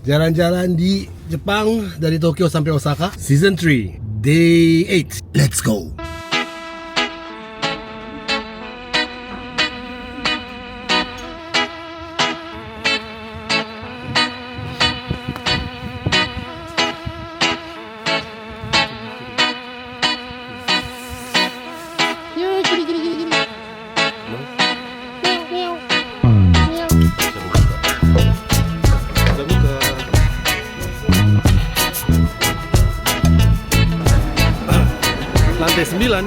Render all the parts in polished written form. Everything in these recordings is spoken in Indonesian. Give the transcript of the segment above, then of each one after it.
Jalan-jalan di Jepang dari Tokyo sampai Osaka. Season 3, Day 8. Let's go. Lantai 9.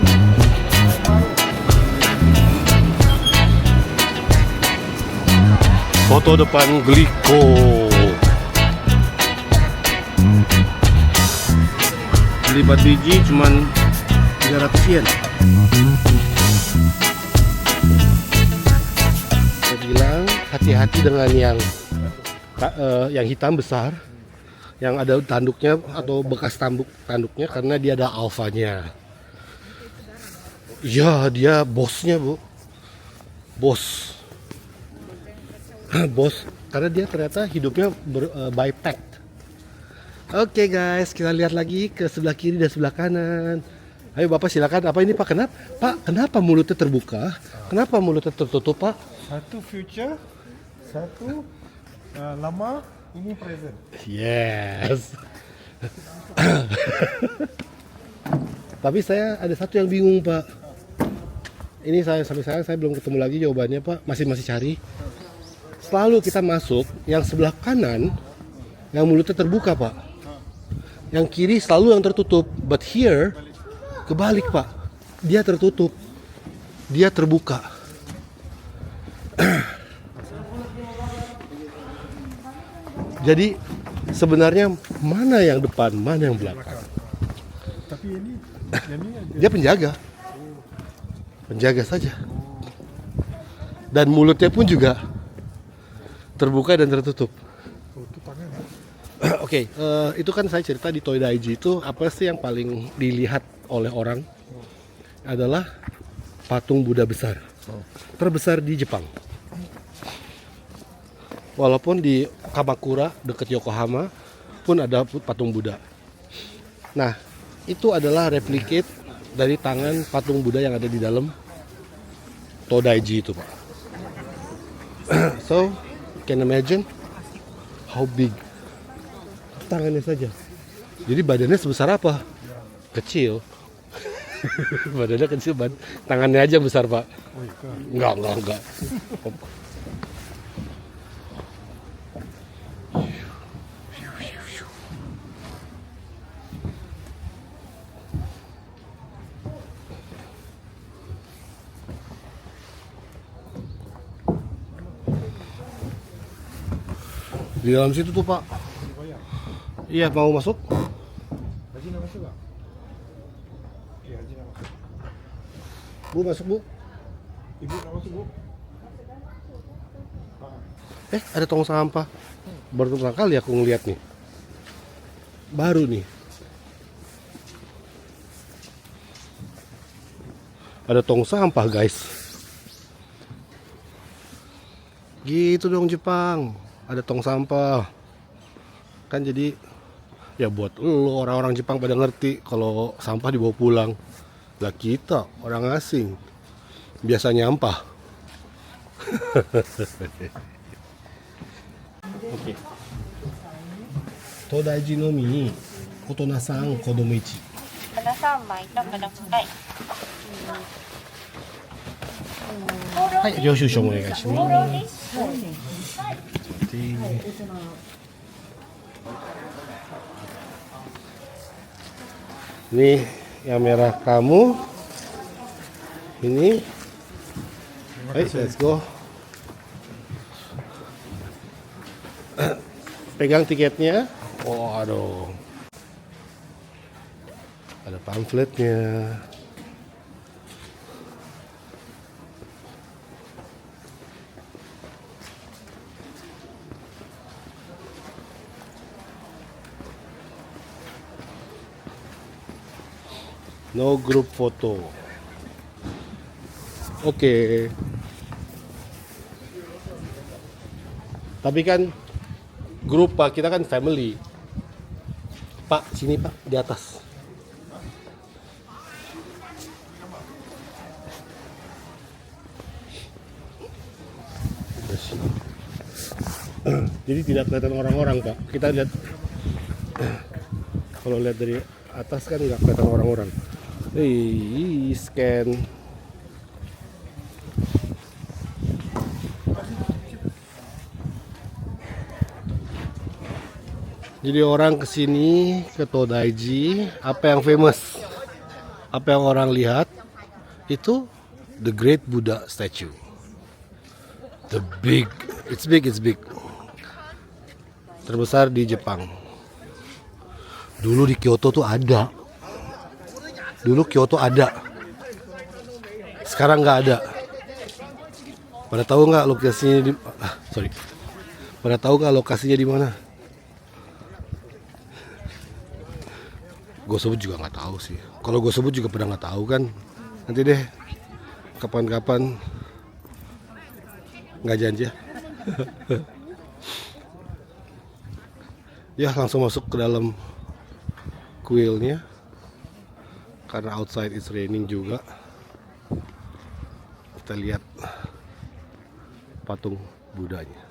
Foto depan Glico. Beli 4 biji cuman 300 yen. Saya bilang hati-hati dengan yang hitam besar, yang ada tanduknya atau bekas tanduknya, karena dia ada alfanya. Ya, dia bosnya, Bu. Bos. Bos, karena dia ternyata hidupnya bypacked. Oke guys, kita lihat lagi ke sebelah kiri dan sebelah kanan. Ayo Bapak silakan. Apa ini Pak? Kenapa mulutnya terbuka? Kenapa mulutnya tertutup, Pak? Satu future, satu lama, ini present. Yes. Tapi saya ada satu yang bingung, Pak. Ini sampai sekarang saya belum ketemu lagi jawabannya, Pak. Masih cari. Selalu kita masuk yang sebelah kanan yang mulutnya terbuka, Pak. Yang kiri selalu yang tertutup. But here kebalik, Pak. Dia tertutup. Dia terbuka. Jadi sebenarnya mana yang depan, mana yang belakang? Tapi ini Dia penjaga. Penjaga saja. Dan mulutnya pun juga terbuka dan tertutup. Oke, itu kan saya cerita di Toy Daiji itu apa sih yang paling dilihat oleh orang adalah patung Buddha besar. Terbesar di Jepang. Walaupun di Kamakura dekat Yokohama pun ada patung Buddha. Nah, itu adalah replicate dari tangan patung Buddha yang ada di dalam Todaiji itu, Pak. So, can imagine how big tangannya saja. Jadi badannya sebesar apa? Kecil. Badannya kecil, tangannya aja besar, Pak. Enggak. Di dalam situ tuh, Pak. Iya, mau masuk? Haji nak masuk tak? Okey, Haji nak masuk. Bu, masuk, Bu. Ibu nak masuk, Bu? Ada tong sampah. Baru pertama kali aku ngeliat nih. Baru nih. Ada tong sampah, guys. Gitu dong Jepang. Ada tong sampah. Kan jadi ya buat lo orang-orang Jepang pada ngerti kalau sampah dibawa pulang. Lah kita orang asing biasa nyampah. Oke. Todaiji no mi Otona-san Kodomo ichi. 花3枚とこのはいはい、領収書もお願いします。Ini yang merah kamu. Ini. Ayo, let's go. Pegang tiketnya. Oh, aduh. Ada pamfletnya. No group photo. Oke. Tapi kan grup Pak, kita kan family. Pak, sini Pak, di atas. Jadi tidak kelihatan orang-orang Pak. Kita lihat, kalau lihat dari atas kan nggak kelihatan orang-orang. Scan. Jadi orang kesini ke Todaiji, apa yang famous, apa yang orang lihat itu the Great Buddha statue, it's big, terbesar di Jepang. Dulu di Kyoto tuh ada, sekarang nggak ada. Pada tahu nggak lokasinya di? Pada tahu nggak lokasinya di mana? Gue sebut juga nggak tahu sih. Kalau gue sebut juga pada nggak tahu kan. Nanti deh, kapan-kapan, nggak janji ya. Ya langsung masuk ke dalam kuilnya. Karena outside it's raining juga. Kita lihat patung Budanya.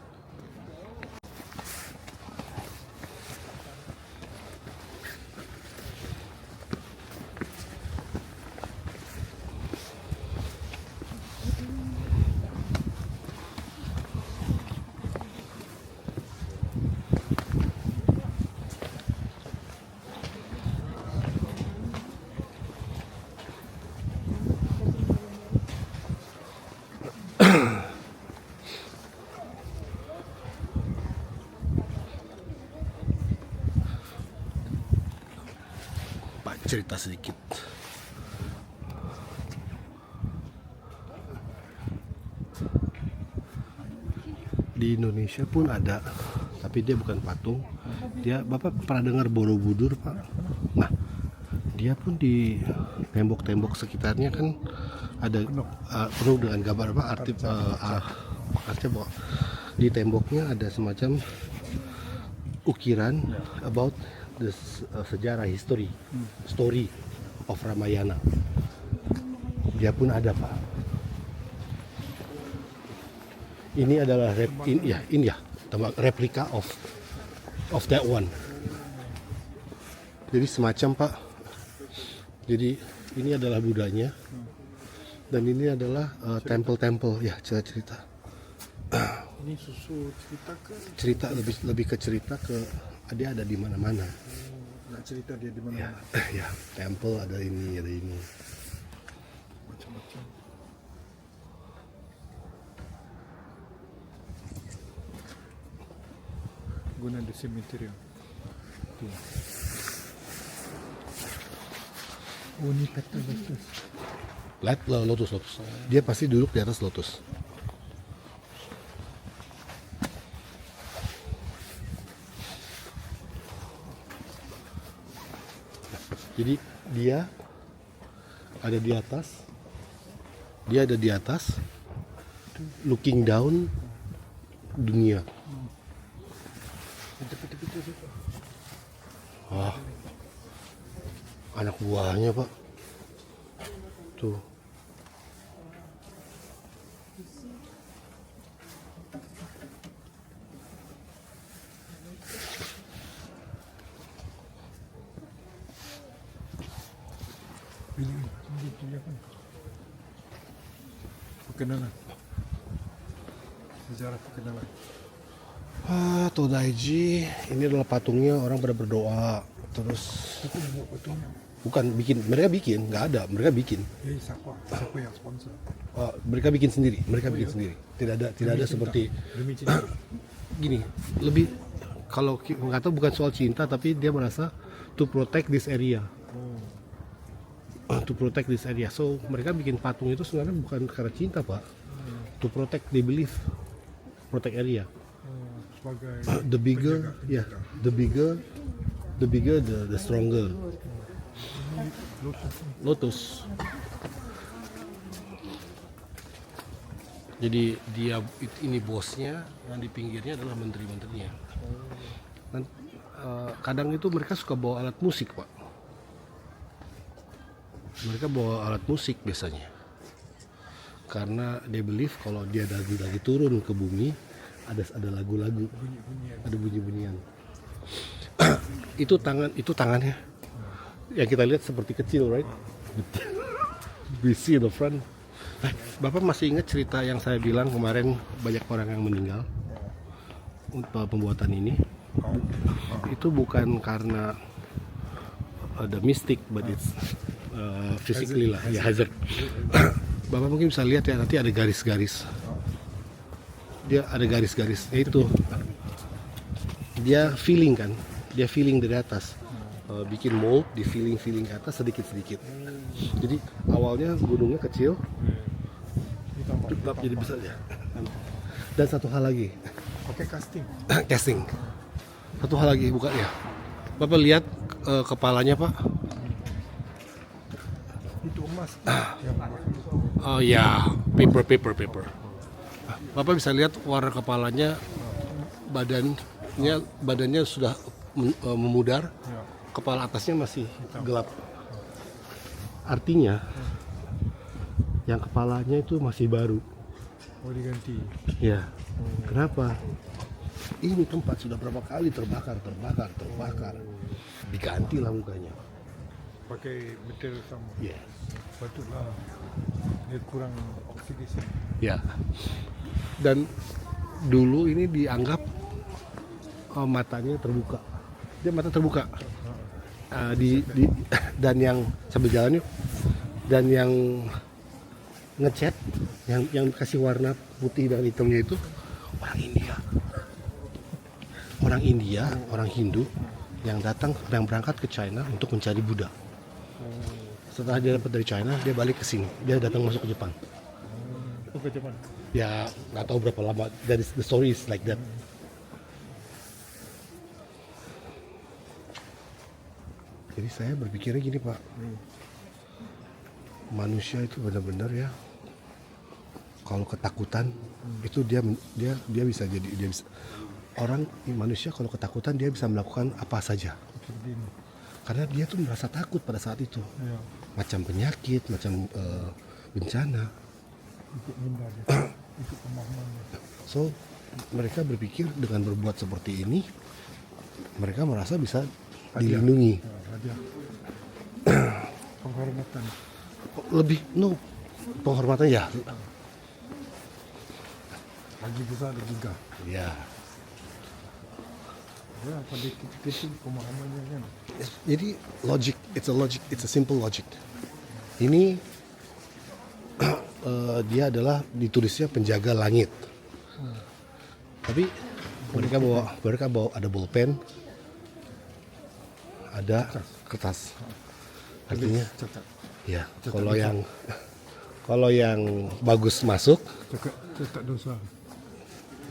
Cerita sedikit. Di Indonesia pun ada, tapi dia bukan patung. Dia, Bapak pernah dengar Borobudur, Pak? Nah, dia pun di tembok-tembok sekitarnya kan ada penuh dengan gambar apa artinya bahwa di temboknya ada semacam ukiran about the sejarah story of Ramayana. Dia pun ada Pak. Ini adalah replika of that one. Jadi semacam Pak. Jadi ini adalah Budanya dan ini adalah temple ya, cerita. Ini susu cerita ke? Cerita lebih ke cerita ke dia ada di mana-mana. Nggak cerita dia di mana-mana. Ya, temple ada ini. Macam-macam. Guna di cemetery. Tuh. Oh, ini peta lotus. Lotus. Dia pasti duduk di atas lotus. Jadi dia ada di atas, looking down dunia. Wah, anak buahnya Pak, tuh. Perkenalan. Sejarah perkenalan. Todaiji ini adalah patungnya, orang pada berdoa. Terus bukan bikin, mereka bikin, nggak ada, mereka bikin. Siapa yang sponsor? Mereka bikin sendiri. Tidak ada seperti gini. Lebih kalau nggak tahu, bukan soal cinta, tapi dia merasa to protect this area. To protect this area. So mereka bikin patung itu sebenarnya bukan karena cinta Pak. To protect, they believe, protect area. Sebagai The bigger, the stronger. Lotus. Jadi dia ini bosnya, yang di pinggirnya adalah menteri-menterinya. Dan kadang itu mereka suka bawa alat musik, Pak. Mereka bawa alat musik biasanya. Karena they believe kalau dia lagi turun ke bumi ada lagu-lagu, ada bunyi-bunyian. itu tangannya. Yang kita lihat seperti kecil, right? We see the front. Bapak masih ingat cerita yang saya bilang kemarin banyak orang yang meninggal untuk pembuatan ini? Itu bukan karena the mystic, but it's physically lah, ya hazard. Bapak mungkin bisa lihat ya, nanti ada garis-garis. Dia ada garis-garisnya itu. Dia feeling kan, dia feeling dari atas. Bikin mold, di feeling ke atas sedikit-sedikit. Jadi awalnya gunungnya kecil, tetap jadi besar ya. Dan satu hal lagi, Pakai casting. casting. Satu hal lagi bukan ya. Bapak lihat kepalanya Pak. Itu emas. Oh ya, paper. Bapak bisa lihat warna kepalanya, badannya sudah memudar, kepala atasnya masih gelap. Artinya, yang kepalanya itu masih baru. Oh, diganti. Ya, kenapa? Ini tempat sudah berapa kali terbakar. Diganti lah mukanya. Pakai material sama. Ya, Patutlah dia kurang oksigen. ya. Dan dulu ini dianggap matanya terbuka. Dia mata terbuka. Dan yang sambil jalan yuk. Dan yang ngecat, yang kasih warna putih dan hitamnya itu orang India, orang Hindu yang berangkat ke China untuk mencari Buddha. Setelah dia dapat dari China, dia balik ke sini. Dia datang masuk ke Jepang. Oh, ke Jepang. Ya nggak tahu berapa lama. Dari the story is like that. Jadi saya berpikirnya gini Pak, manusia itu benar-benar ya, kalau ketakutan itu dia bisa jadi manusia kalau ketakutan dia bisa melakukan apa saja. Karena dia tuh merasa takut pada saat itu, macam penyakit, macam bencana. Ikut minda dia. Ikut pemahamannya. So mereka berpikir dengan berbuat seperti ini, mereka merasa bisa dilindungi. Hadiah. Penghormatan. Penghormatan ya. Lagi besar lagi gigah. Ya. Ya, pada itu pemahamannya kan. Jadi it's a simple logic. Ini dia adalah ditulisnya penjaga langit. Tapi mereka bawa ada bolpen, ada kertas. Artinya, ya kalau yang bagus masuk, Cetak dosa.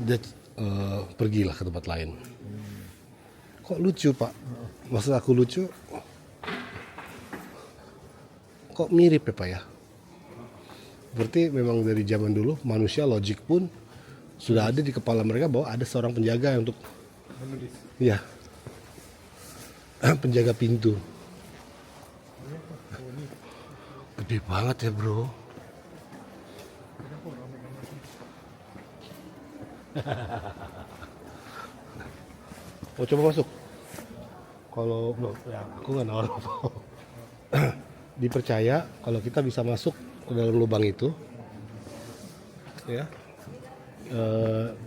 dia pergilah ke tempat lain. Kok lucu Pak? Maksud aku lucu, kok mirip ya Pak ya? Berarti memang dari zaman dulu manusia logik pun sudah ada di kepala mereka bahwa ada seorang penjaga untuk Menulis. ya penjaga pintu. Gede banget ya bro. Oh coba masuk. Kalau ya, aku nggak nawarin. Dipercaya kalau kita bisa masuk ke dalam lubang itu, ya,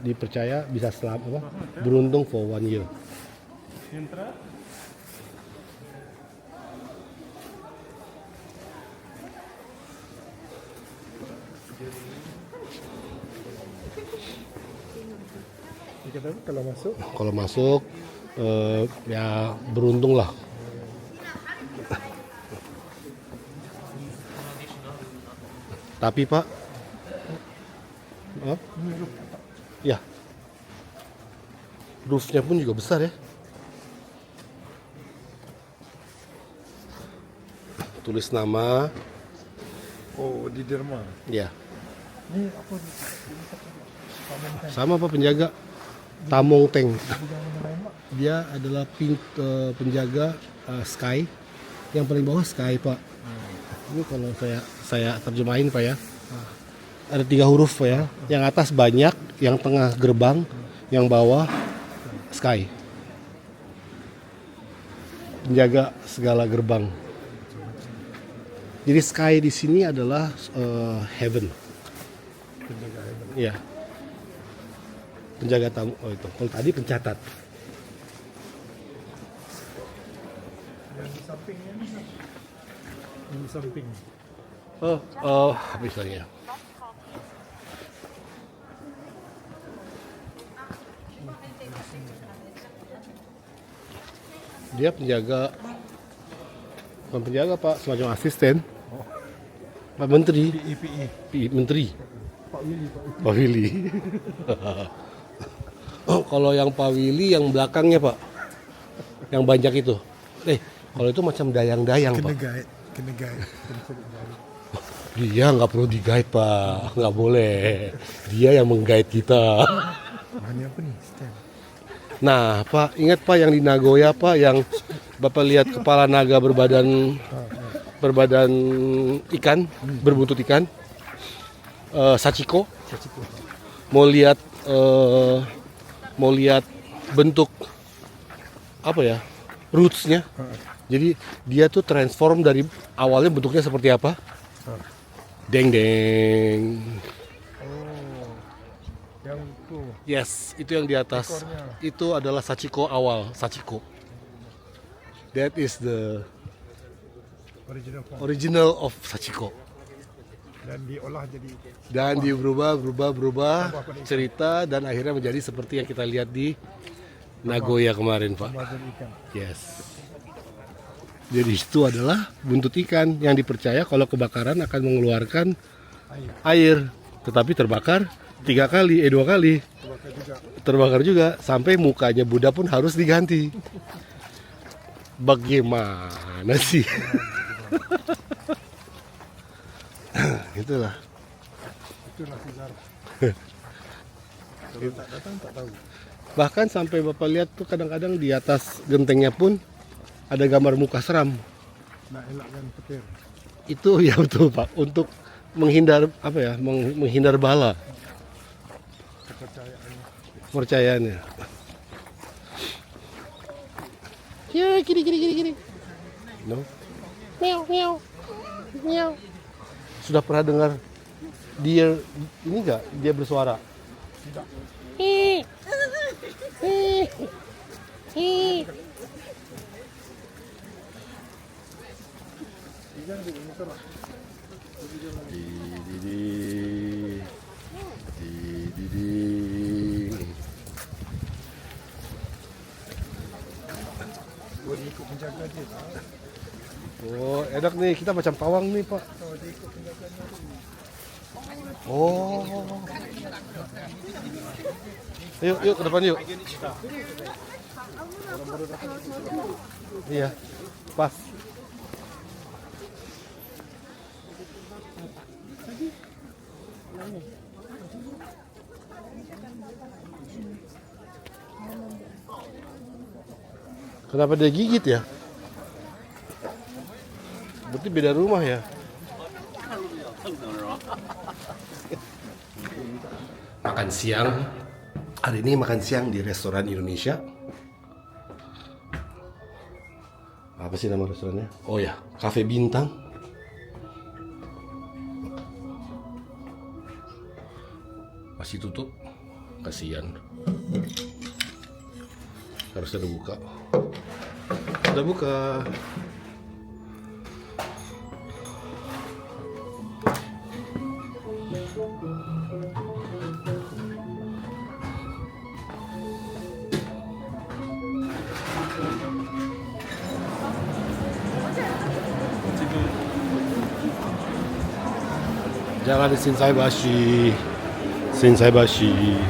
dipercaya bisa beruntung for 1 year. Kita kalau masuk. Kalau masuk ya beruntung lah. Tapi Pak, ya, roofnya pun juga besar ya. Tulis nama, Oh, di derma. ya, Ini apa? sama Pak penjaga. Tamong Teng. Bukan mana lain Pak? Dia adalah penjaga Sky. Yang paling bawah Sky Pak. Ini kalau saya terjemahin Pak ya. Ada 3 huruf Pak ya. Yang atas banyak, yang tengah gerbang, yang bawah Sky. Penjaga segala gerbang. Jadi Sky di sini adalah heaven. Penjaga hebat. Iya. Penjaga tamu. Oh itu. Kalau tadi pencatat. Yang di sampingnya ini Pak. Yang di samping. Apa istilahnya? Dia penjaga, bukan penjaga Pak, semacam asisten. Pak Menteri, IPI. Menteri, Pak Willy, Pak Willy. Pak Willy. Oh, kalau yang Pak Willy yang belakangnya Pak, yang banyak itu. Kalau itu macam dayang-dayang Pak. Kena guide. Kena cari guide. Dia nggak perlu di-guide Pak, nggak boleh. Dia yang meng-guide kita. Mana apa nih? Stand. Nah Pak, ingat Pak yang di Nagoya Pak, yang Bapak lihat kepala naga berbadan ikan, berbuntut ikan, Sachiko. Mau lihat bentuk apa ya, rootsnya. Jadi dia tuh transform dari awalnya bentuknya seperti apa? Deng deng. Oh. Yang itu. Yes, itu yang di atas. Ekornya. Itu adalah Sachiko awal, Sachiko. That is the Original form. original of Sachiko. Dan diolah jadi Dan dia berubah cerita dan akhirnya menjadi seperti yang kita lihat di Nagoya kemarin, Pak. badan ikan. Yes. Jadi itu adalah buntut ikan yang dipercaya kalau kebakaran akan mengeluarkan air, tetapi terbakar 2 kali. Terbakar juga sampai mukanya Buddha pun harus diganti. Bagaimana sih? Itulah. Itulah sejarah. Kalau tak datang tak tahu. Bahkan sampai Bapak lihat tuh kadang-kadang di atas gentengnya pun ada gambar muka seram. Nak elakkan petir. Itu ya betul Pak, untuk menghindar apa ya? Menghindar bala. Kepercayaannya. Percayaannya. Ya, gini. No. Meow. Sudah pernah dengar deer ini enggak? Dia bersuara. Tidak. Ikan juga muterah. Gua ikut penjaga dia. Oh, enak nih, kita macam pawang nih, Pak. Oh. Yuk ke depan yuk. Iya. Pas. Kenapa dia gigit ya? Berarti beda rumah ya? Makan siang. Hari ini makan siang di restoran Indonesia. Apa sih nama restorannya? Oh ya, Cafe Bintang. Masih tutup. Kasihan. Harusnya udah buka. Udah buka. Jangan di Shinsai Bashi.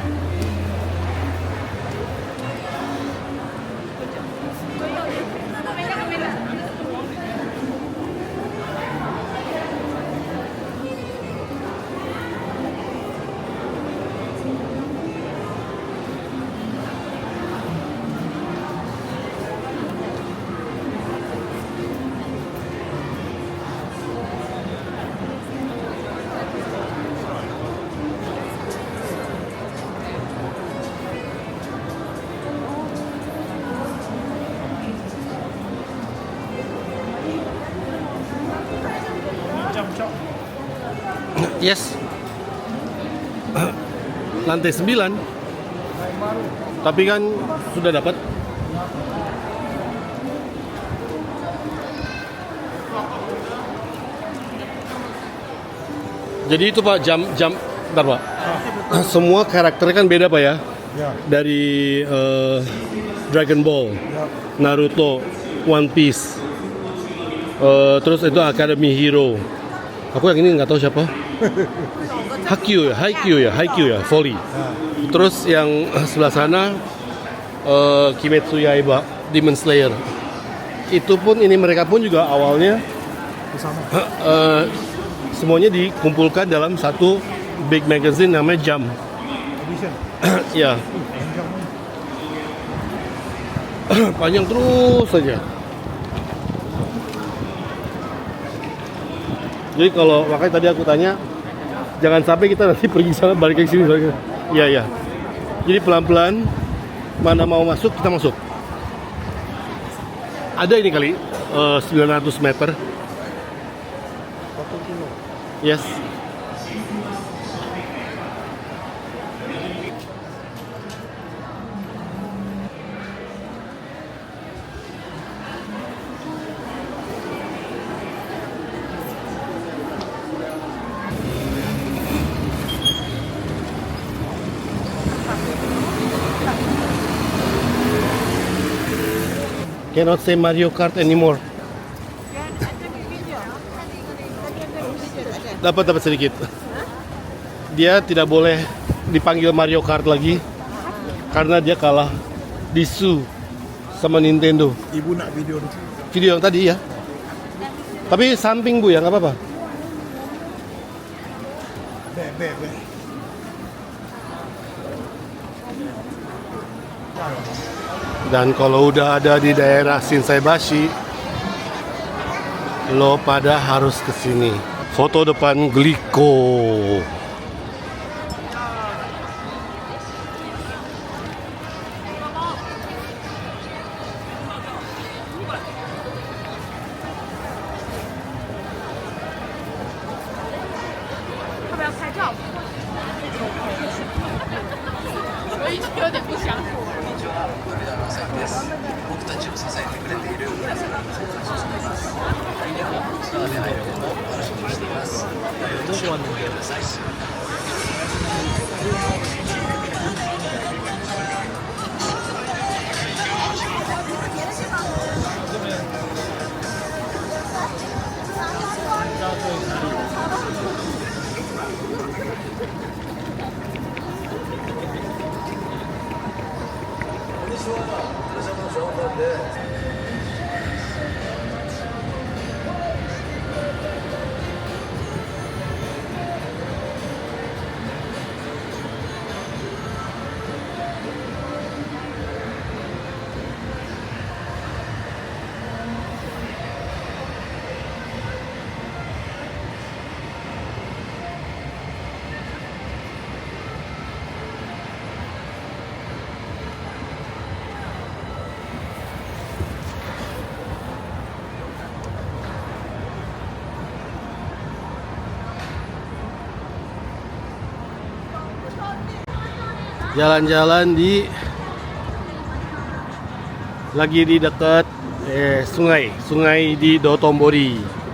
Yes. Lantai 9. Tapi kan sudah dapat. Jadi itu Pak jam bentar Pak. Semua karakternya kan beda Pak ya. Ya. Dari Dragon Ball, Ya. Naruto, One Piece. Terus itu Academy Hero. Aku yang ini nggak tahu siapa. Haikyuu ya, volley. Terus yang sebelah sana Kimetsu Yaiba, Demon Slayer. Itu pun ini mereka pun juga awalnya Bersama. semuanya dikumpulkan dalam satu big magazine namanya Jump. Edition. Ya, Panjang. panjang terus saja. Jadi kalau makanya tadi aku tanya, jangan sampai kita nanti pergi sana balik ke sini. Iya iya. Jadi pelan-pelan, mana mau masuk kita masuk. Ada ini kali 900 meter. 1 kilo. Yes. Cannot say Mario Kart anymore. Dapat sedikit. Dia tidak boleh dipanggil Mario Kart lagi karena dia kalah di Su sama Nintendo. Ibu nak video ni. Video yang tadi ya. Tapi samping Bu ya, nggak apa-apa. Be. Dan kalau udah ada di daerah Shinsaibashi, lo pada harus kesini. Foto depan Glico. Jalan-jalan lagi di dekat sungai di Dotonbori.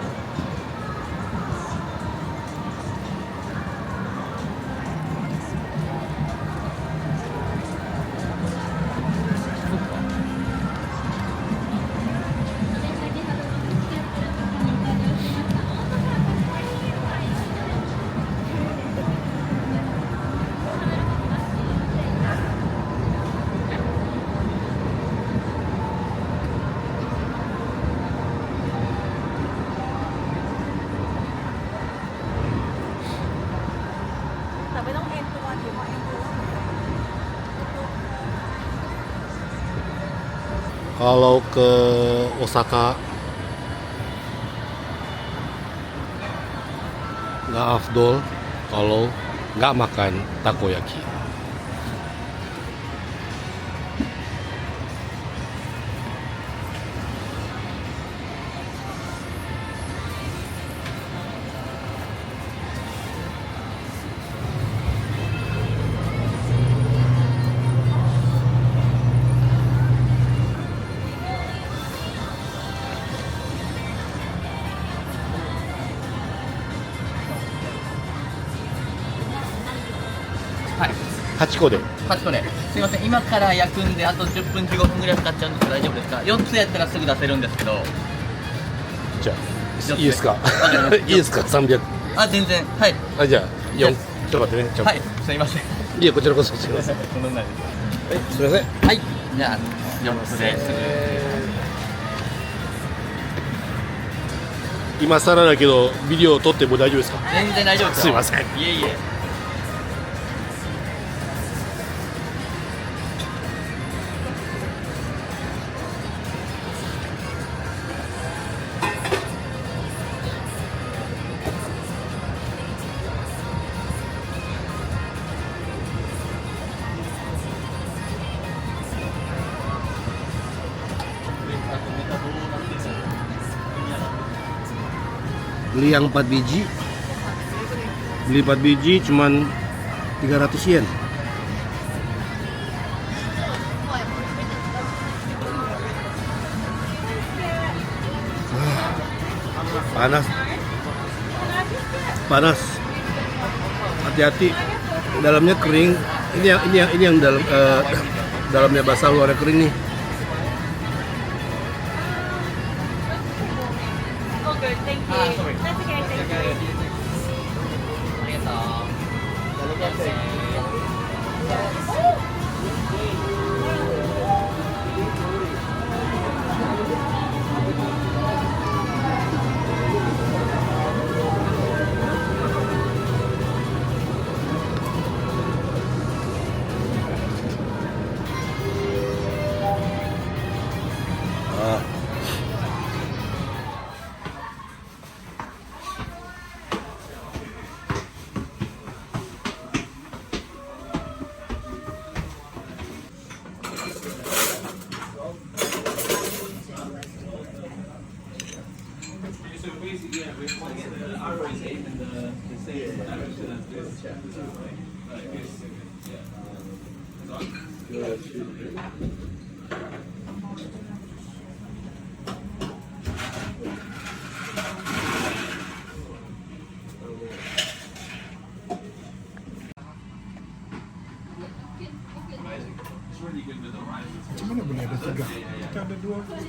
Kalau ke Osaka nggak afdol kalau nggak makan takoyaki. 8個で。 8個で。すいません、今から焼くんであと10分15分ぐらいかかっちゃうんですけど大丈夫ですか。4つやったらすぐ出せるんですけど。じゃあ、いいですかわかりましたいいですか ?300。あ、全然。はい。あ、じゃあ、4。ちょっと待ってね。ちょっとはい、すいません。いや、こちらこそすみません。とんでもないです。すみません。はい、じゃあ4つですぐ。今更だけど、ビデオ撮っても大丈夫ですか？全然大丈夫ですよ。すいません。いえいえ。Beli yang 4 biji. Beli 4 biji cuman 300 yen. Panas. Panas. Hati-hati. Dalamnya kering. Ini yang dalam dalamnya basah, luarnya kering nih. Okay, thank you. Ah, sorry. That's okay, thank you. ありがとう。Ah. Macam mana boleh ada 3? Kita ada 2 ke 1?